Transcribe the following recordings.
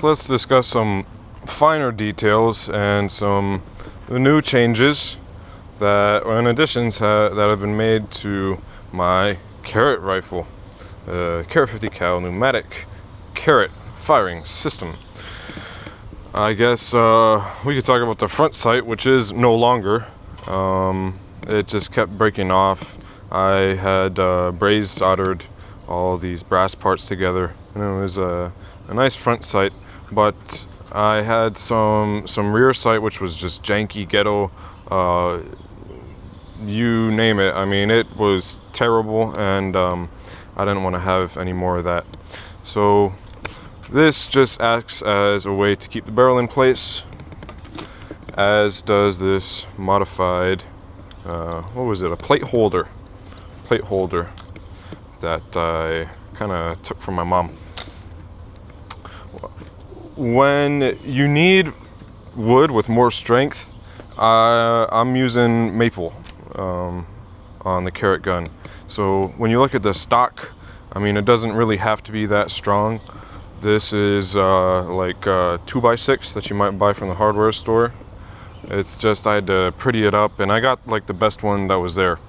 let's discuss some finer details and some new changes and additions that have been made to my Carrot rifle, Carrot 50 cal pneumatic Carrot firing system. I guess we could talk about the front sight, which is no longer. It just kept breaking off. I had brazed soldered all these brass parts together, and it was a nice front sight, but I had some rear sight which was just janky, ghetto, you name it. I mean, it was terrible, and I didn't want to have any more of that. So this just acts as a way to keep the barrel in place, as does this modified, what was it, a plate holder that I kind of took from my mom. When you need wood with more strength, I'm using maple on the Carrot gun. So when you look at the stock, I mean, it doesn't really have to be that strong. This is like 2x6 that you might buy from the hardware store. It's just I had to pretty it up, and I got like the best one that was there.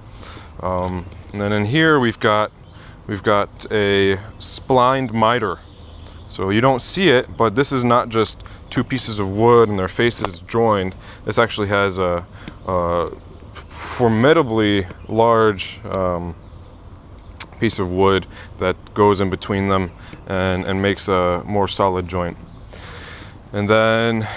And then in here we've got a splined miter. So you don't see it, but this is not just two pieces of wood and their faces joined. This actually has a formidably large piece of wood that goes in between them and makes a more solid joint. And then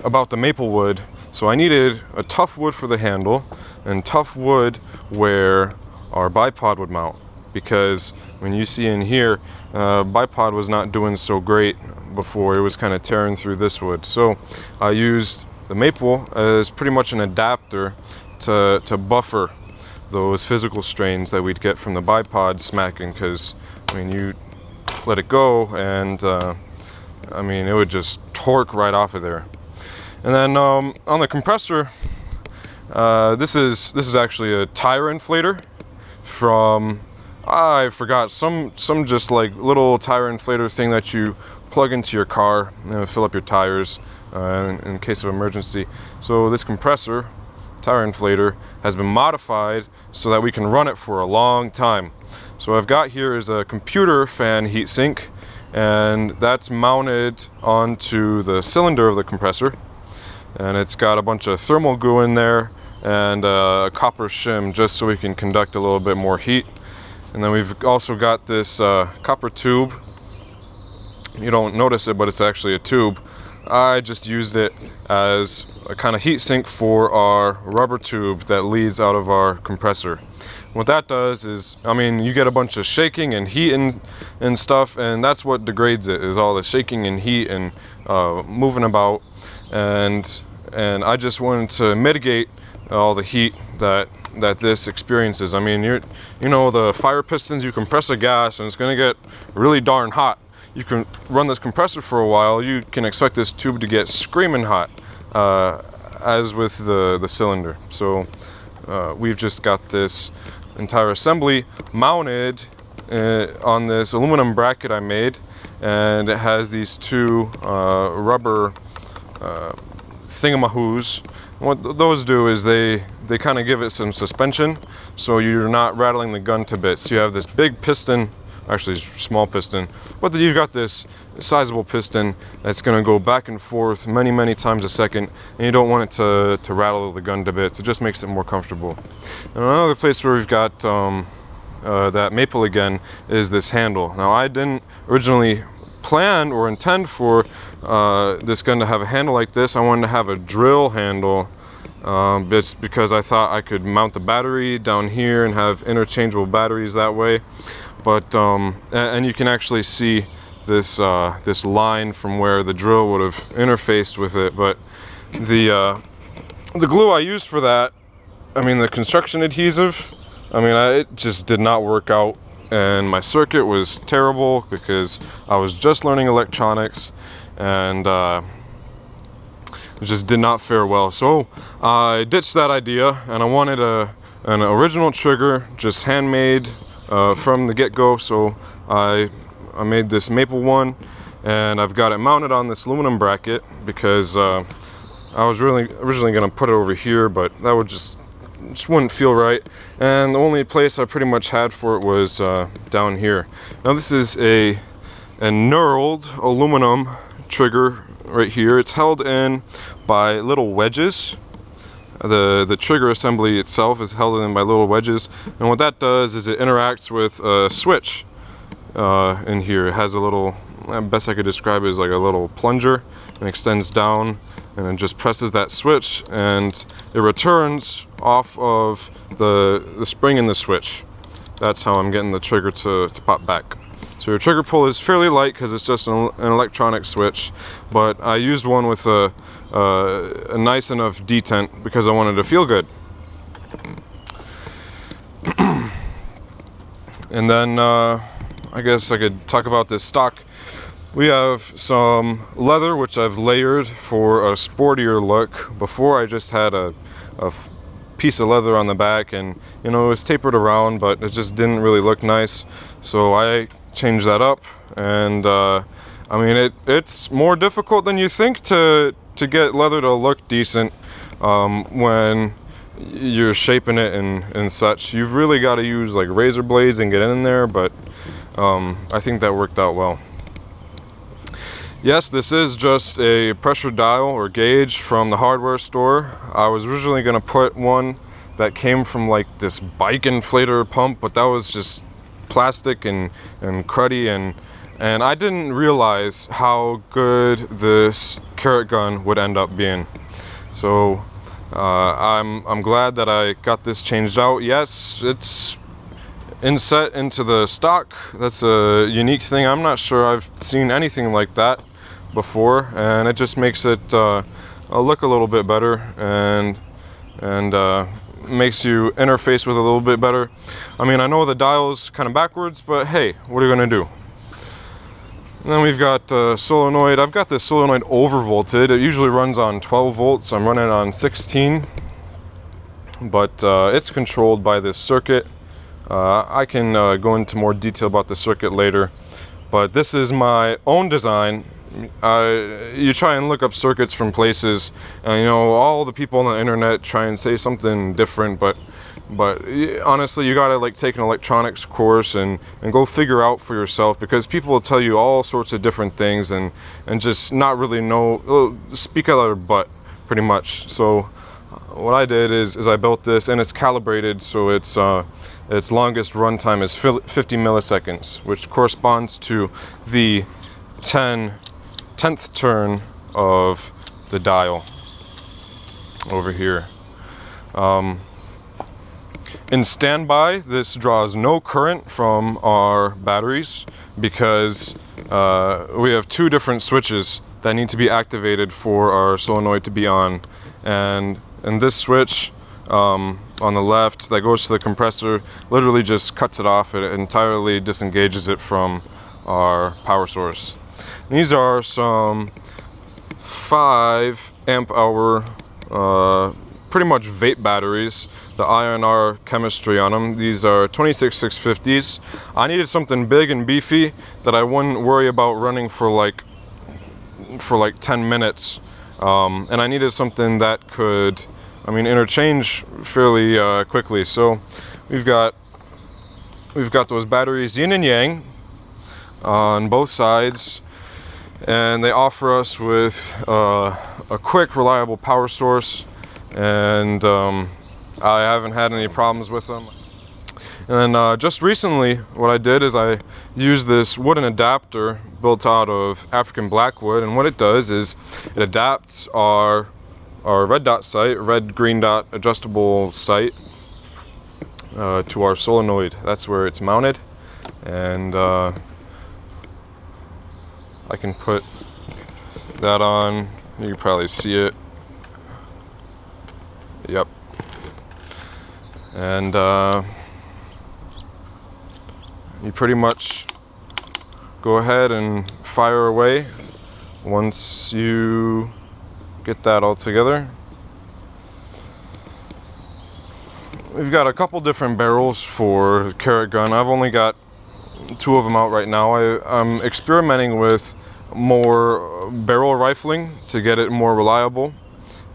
about the maple wood, so I needed a tough wood for the handle and tough wood where our bipod would mount, because when you see in here, bipod was not doing so great before. It was kind of tearing through this wood. So I used the maple as pretty much an adapter to buffer those physical strains that we'd get from the bipod smacking, because I mean, you let it go and I mean, it would just torque right off of there. And then on the compressor, this is actually a tire inflator from, I forgot, some just like little tire inflator thing that you plug into your car and fill up your tires in case of emergency. So this compressor, tire inflator, has been modified so that we can run it for a long time. So what I've got here is a computer fan heatsink, and that's mounted onto the cylinder of the compressor, and it's got a bunch of thermal goo in there and a copper shim just so we can conduct a little bit more heat. And then we've also got this copper tube. You don't notice it, but it's actually a tube. I just used it as a kind of heat sink for our rubber tube that leads out of our compressor. What that does is, I mean, you get a bunch of shaking and heat and stuff, and that's what degrades it, is all the shaking and heat and moving about. And I just wanted to mitigate all the heat that this experiences. I mean, you know the fire pistons, you compress a gas and it's going to get really darn hot. You can run this compressor for a while, you can expect this tube to get screaming hot, as with the cylinder. So we've just got this entire assembly mounted on this aluminum bracket I made, and it has these two rubber thingamahoos. What those do is they kind of give it some suspension, so you're not rattling the gun to bits. You have this big piston, actually small piston, but you've got this sizable piston that's going to go back and forth many times a second, and you don't want it to rattle the gun to bits. It just makes it more comfortable. And another place where we've got that maple again is this handle. Now, I didn't originally plan or intend for this gun to have a handle like this. I wanted to have a drill handle, it's because I thought I could mount the battery down here and have interchangeable batteries that way. But and you can actually see this this line from where the drill would have interfaced with it. But the glue I used for that, I mean, the construction adhesive, I mean, it just did not work out, and my circuit was terrible because I was just learning electronics, and it just did not fare well. So I ditched that idea, and I wanted an original trigger, just handmade from the get-go. So I made this maple one, and I've got it mounted on this aluminum bracket because I was really originally going to put it over here, but that would just wouldn't feel right, and the only place I pretty much had for it was down here. Now this is a knurled aluminum trigger right here. It's held in by little wedges. The trigger assembly itself is held in by little wedges, and what that does is it interacts with a switch in here. It has a little, best I could describe it is like a little plunger, and extends down and it just presses that switch and it returns off of the spring in the switch. That's how I'm getting the trigger to pop back. So your trigger pull is fairly light because it's just an electronic switch, but I used one with a nice enough detent because I wanted to feel good. And then I guess I could talk about this stock. We have some leather which I've layered for a sportier look. Before I just had a piece of leather on the back, and you know, it was tapered around, but it just didn't really look nice. So I changed that up, and I mean it's more difficult than you think to get leather to look decent when you're shaping it and such. You've really got to use like razor blades and get in there, but I think that worked out well. Yes, this is just a pressure dial or gauge from the hardware store. I was originally going to put one that came from like this bike inflator pump, but that was just plastic and cruddy, and I didn't realize how good this carrot gun would end up being. So I'm glad that I got this changed out. Yes, it's inset into the stock. That's a unique thing. I'm not sure I've seen anything like that before, and it just makes it look a little bit better and makes you interface with it a little bit better. I mean, I know the dial's kind of backwards, but hey, what are you gonna do? And then we've got solenoid. I've got this solenoid overvolted. It usually runs on 12 volts. I'm running it on 16, but it's controlled by this circuit. I can go into more detail about the circuit later, but this is my own design. You try and look up circuits from places, and you know, all the people on the internet try and say something different, but honestly, you gotta like take an electronics course and go figure out for yourself, because people will tell you all sorts of different things and just not really know, speak out of their butt pretty much. So what I did is I built this, and it's calibrated so its longest runtime is 50 milliseconds, which corresponds to the 10th turn of the dial over here. In standby, this draws no current from our batteries because we have two different switches that need to be activated for our solenoid to be on, and this switch on the left that goes to the compressor literally just cuts it off. It entirely disengages it from our power source. These are some 5 amp hour pretty much vape batteries. The INR chemistry on them. These are 26650s. I needed something big and beefy that I wouldn't worry about running for like 10 minutes, and I needed something that could, I mean, interchange fairly quickly. So we've got those batteries yin and yang on both sides, and they offer us with a quick, reliable power source, and I haven't had any problems with them. And then just recently, what I did is I used this wooden adapter built out of African blackwood, and what it does is it adapts our red dot sight, red green dot adjustable sight to our solenoid. That's where it's mounted, and I can put that on. You can probably see it. Yep. And you pretty much go ahead and fire away once you get that all together. We've got a couple different barrels for the carrot gun. I've only got 2 of them out right now. I'm experimenting with more barrel rifling to get it more reliable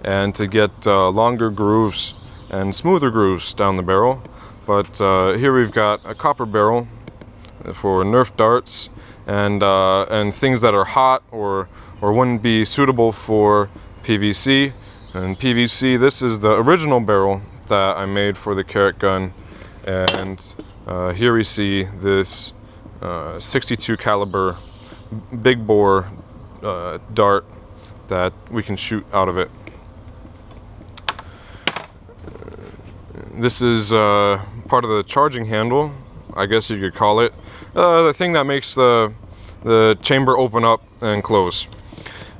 and to get longer grooves and smoother grooves down the barrel. But here we've got a copper barrel for Nerf darts and things that are hot or wouldn't be suitable for PVC. And PVC, this is the original barrel that I made for the Carrot gun, and here we see this 62 caliber big bore dart that we can shoot out of it. This is part of the charging handle, I guess you could call it. The thing that makes the chamber open up and close.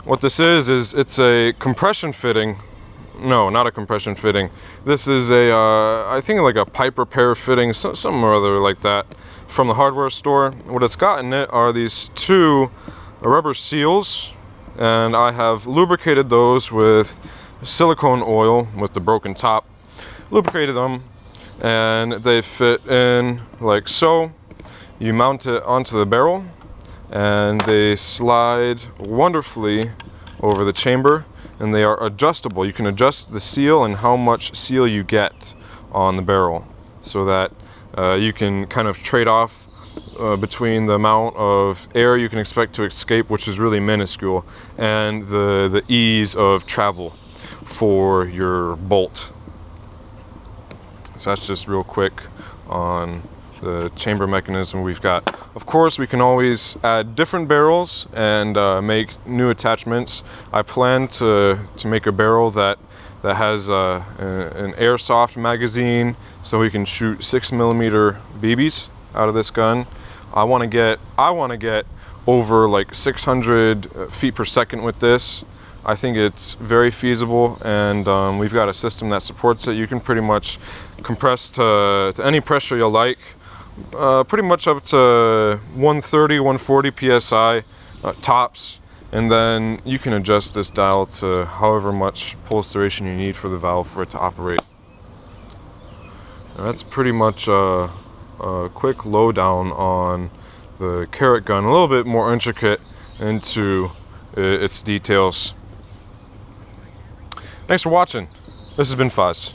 What this is it's a compression fitting. No, not a compression fitting. This is a, I think like a pipe repair fitting, something or other like that, from the hardware store. What it's got in it are these two rubber seals, and I have lubricated those with silicone oil with the broken top. Lubricated them, and they fit in like so. You mount it onto the barrel, and they slide wonderfully over the chamber, and they are adjustable. You can adjust the seal and how much seal you get on the barrel, so that you can kind of trade off between the amount of air you can expect to escape, which is really minuscule, and the ease of travel for your bolt. So that's just real quick on the chamber mechanism we've got. Of course, we can always add different barrels and make new attachments. I plan to make a barrel that has an airsoft magazine, so we can shoot 6mm BBs out of this gun. I want to get over like 600 feet per second with this. I think it's very feasible, and we've got a system that supports it. You can pretty much compress to any pressure you like, pretty much up to 130, 140 psi tops, and then you can adjust this dial to however much pulse duration you need for the valve for it to operate. And that's pretty much a quick lowdown on the Carrot gun, a little bit more intricate into its details. Thanks for watching. This has been Faz.